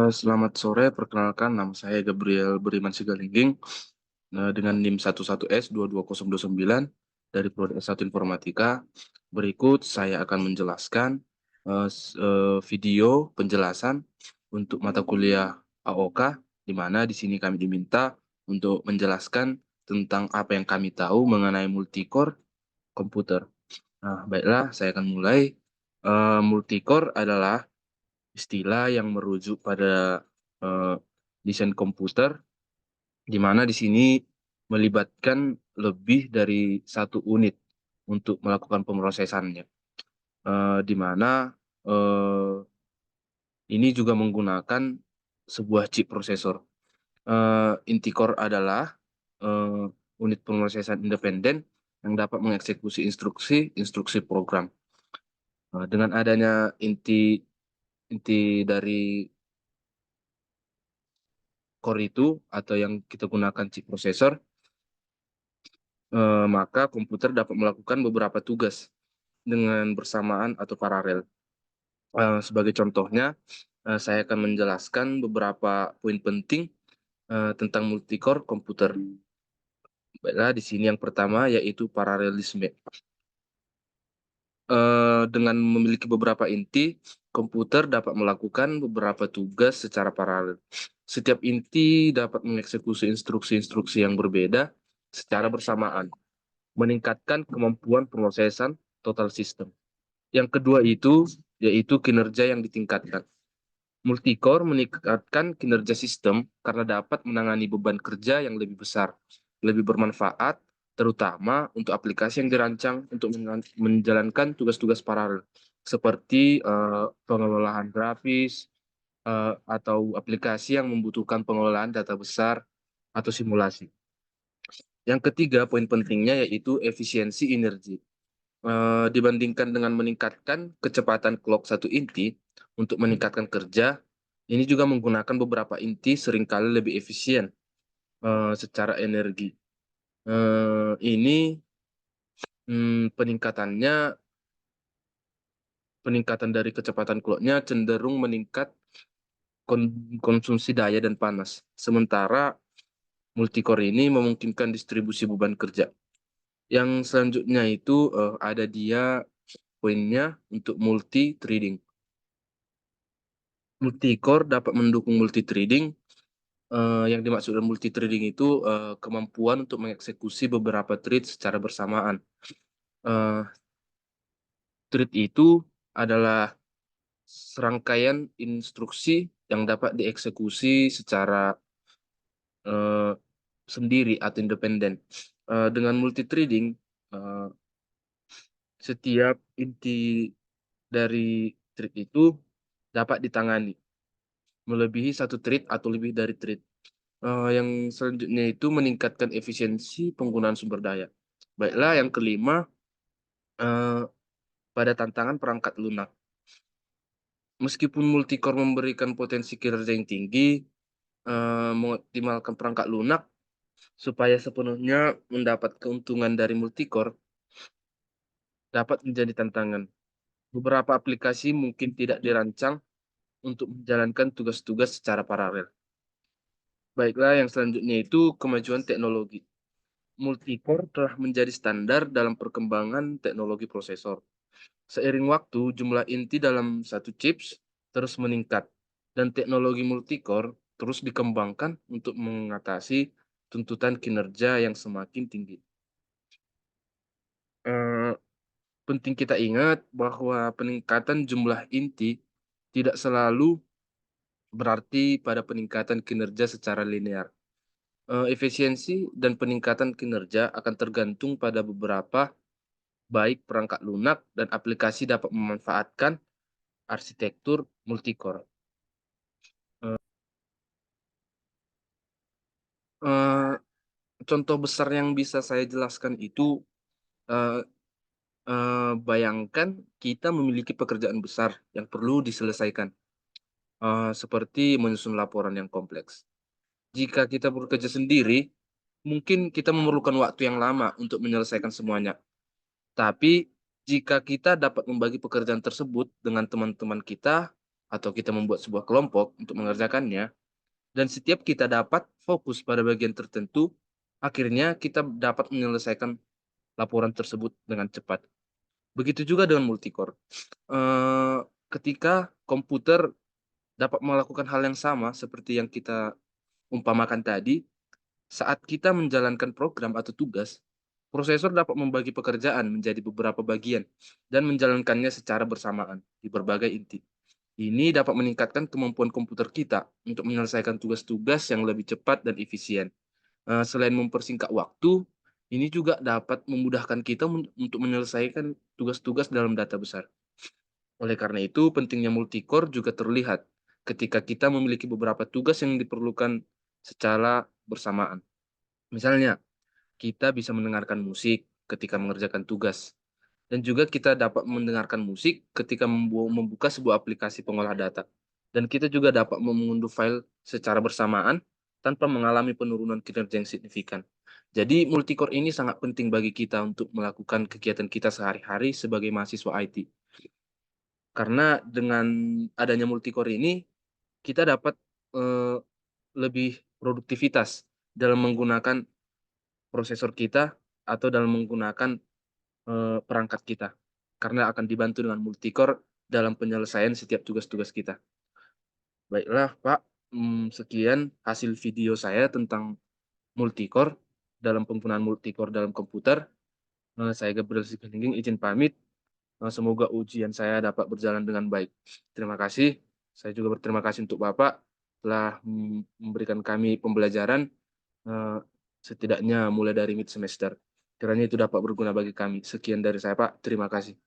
Selamat sore, perkenalkan nama saya Gabriel Beriman Sigalingging dengan NIM 11S22029 dari Prodi S1 Informatika. Berikut saya akan menjelaskan video penjelasan untuk mata kuliah AOK, di mana di sini kami diminta untuk menjelaskan tentang apa yang kami tahu mengenai multicore komputer. Nah, baiklah, saya akan mulai. Multicore adalah istilah yang merujuk pada eh, desain komputer, di mana di sini melibatkan lebih dari satu unit untuk melakukan pemrosesannya. Di mana eh, ini juga menggunakan sebuah chip prosesor. Inti core adalah eh, unit pemrosesan independen yang dapat mengeksekusi instruksi program. Dengan adanya inti inti dari core itu atau yang kita gunakan chip prosesor, maka komputer dapat melakukan beberapa tugas dengan bersamaan atau paralel. Sebagai contohnya, saya akan menjelaskan beberapa poin penting tentang multicore komputer. Baiklah, di sini yang pertama yaitu paralelisme. Dengan memiliki beberapa inti, komputer dapat melakukan beberapa tugas secara paralel. Setiap inti dapat mengeksekusi instruksi-instruksi yang berbeda secara bersamaan, meningkatkan kemampuan pemrosesan total sistem. Yang kedua itu yaitu kinerja yang ditingkatkan. Multicore meningkatkan kinerja sistem karena dapat menangani beban kerja yang lebih besar, lebih bermanfaat, terutama untuk aplikasi yang dirancang untuk menjalankan tugas-tugas paralel, seperti pengelolaan grafis atau aplikasi yang membutuhkan pengelolaan data besar atau simulasi. Yang ketiga, poin pentingnya yaitu efisiensi energi. Dibandingkan dengan meningkatkan kecepatan clock satu inti untuk meningkatkan kerja, ini juga menggunakan beberapa inti seringkali lebih efisien secara energi. Ini peningkatan dari kecepatan clocknya cenderung meningkat konsumsi daya dan panas. Sementara multicore ini memungkinkan distribusi beban kerja. Yang selanjutnya itu ada dia poinnya untuk multi threading. Multicore dapat mendukung multi threading. Yang dimaksud dengan multi threading itu kemampuan untuk mengeksekusi beberapa thread secara bersamaan. Eh, Thread itu adalah serangkaian instruksi yang dapat dieksekusi secara eh, sendiri atau independen. Dengan multi threading, eh, setiap inti dari thread itu dapat ditangani melebihi satu thread atau lebih dari thread. Yang selanjutnya itu meningkatkan efisiensi penggunaan sumber daya. Baiklah, yang kelima, eh, pada tantangan perangkat lunak. Meskipun multicore memberikan potensi kinerja yang tinggi, mengoptimalkan perangkat lunak supaya sepenuhnya mendapat keuntungan dari multicore dapat menjadi tantangan. Beberapa aplikasi mungkin tidak dirancang untuk menjalankan tugas-tugas secara paralel. Baiklah, yang selanjutnya itu kemajuan teknologi. Multicore telah menjadi standar dalam perkembangan teknologi prosesor. Seiring waktu, jumlah inti dalam satu chips terus meningkat, dan teknologi multicore terus dikembangkan untuk mengatasi tuntutan kinerja yang semakin tinggi. Eh, Penting kita ingat bahwa peningkatan jumlah inti tidak selalu berarti pada peningkatan kinerja secara linear. Efisiensi dan peningkatan kinerja akan tergantung pada beberapa baik perangkat lunak dan aplikasi dapat memanfaatkan arsitektur multicore. Eh, eh, Contoh besar yang bisa saya jelaskan itu eh, bayangkan kita memiliki pekerjaan besar yang perlu diselesaikan, seperti menyusun laporan yang kompleks. Jika kita bekerja sendiri, mungkin kita memerlukan waktu yang lama untuk menyelesaikan semuanya. Tapi jika kita dapat membagi pekerjaan tersebut dengan teman-teman kita, atau kita membuat sebuah kelompok untuk mengerjakannya, dan setiap kita dapat fokus pada bagian tertentu, akhirnya kita dapat menyelesaikan laporan tersebut dengan cepat. Begitu juga dengan multicore. Ketika komputer dapat melakukan hal yang sama seperti yang kita umpamakan tadi, saat kita menjalankan program atau tugas, prosesor dapat membagi pekerjaan menjadi beberapa bagian dan menjalankannya secara bersamaan di berbagai inti. Ini dapat meningkatkan kemampuan komputer kita untuk menyelesaikan tugas-tugas yang lebih cepat dan efisien. Selain mempersingkat waktu, ini juga dapat memudahkan kita untuk menyelesaikan tugas-tugas dalam data besar. Oleh karena itu, pentingnya multicore juga terlihat ketika kita memiliki beberapa tugas yang diperlukan secara bersamaan. Misalnya, kita bisa mendengarkan musik ketika mengerjakan tugas, dan juga kita dapat mendengarkan musik ketika membuka sebuah aplikasi pengolah data. Dan kita juga dapat mengunduh file secara bersamaan tanpa mengalami penurunan kinerja yang signifikan. Jadi multicore ini sangat penting bagi kita untuk melakukan kegiatan kita sehari-hari sebagai mahasiswa IT. Karena dengan adanya multicore ini, kita dapat eh, lebih produktivitas dalam menggunakan prosesor kita atau dalam menggunakan perangkat kita. Karena akan dibantu dengan multicore dalam penyelesaian setiap tugas-tugas kita. Baiklah, Pak. Sekian hasil video saya tentang multicore dalam penggunaan multicore dalam komputer. Saya Gabriel Simanjuntak izin pamit. Semoga ujian saya dapat berjalan dengan baik. Terima kasih. Saya juga berterima kasih untuk Bapak telah memberikan kami pembelajaran eh, setidaknya mulai dari mid semester. Kiranya itu dapat berguna bagi kami. Sekian dari saya, Pak. Terima kasih.